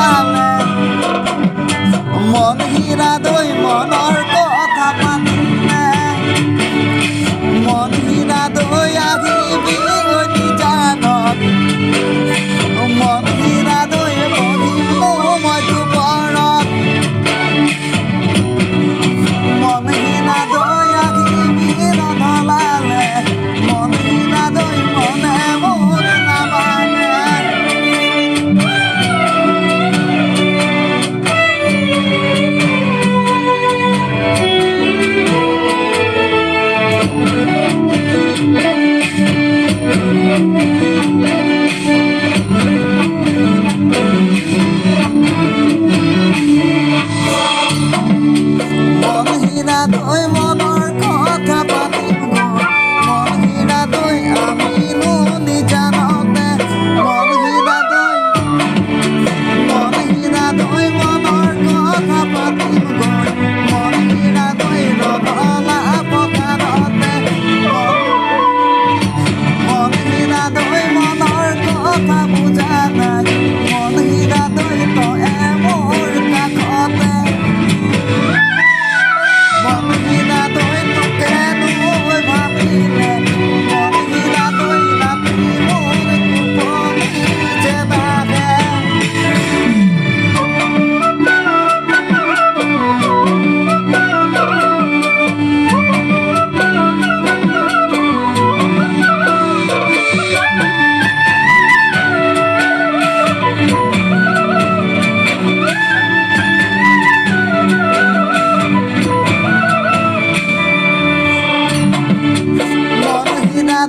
দলালে মন হীরা দই মনৰ কথা পাতিলে মন হীৰা দই আহিবি অতি জানত মন হীৰা দই বহিলো মই দুপৰত মন হীৰা দই আহিবি নদলালে মন হীৰা দই মনে মোৰ নামানে মন হীৰা দই মনৰ কথা পাতিব মন হীৰা দই আমিনো নিজানতে মন হীৰা দই মনৰ কথা পাতিব মন হীৰা দই নদলা পকাৰতে মন হীৰা দই মনৰ কথা বুজা নাই মন হীৰা দই তই মোৰ কাষতে মন হীৰা দই তোকে নৈ ভাবিলে মন হীৰা দই ৰাতি মোৰ টোপনি যে বাঢ়ে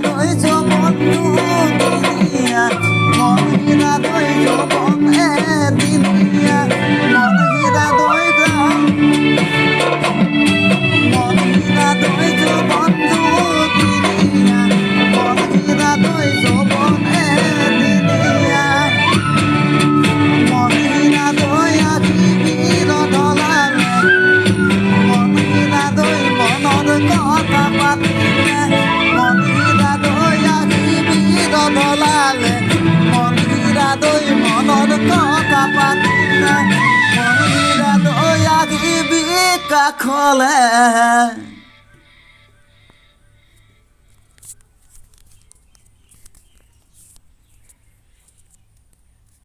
দই জবনটো দিনিয়া মন হীৰা দই জবন এদিনিয়া মন হীৰা দই মন হীৰা দই জবনটো দিনিয়া মন হীৰা দই জবন এদিনিয়া মন হীৰা দই আহিবি নদলালে মন হীৰা দই মনৰ কথা পাতিলে মন হীৰা দই আহিবি নদলালে মন হীৰা দই মনৰ কথা পাতিলে মন হীৰা দই আহিবি কাষলে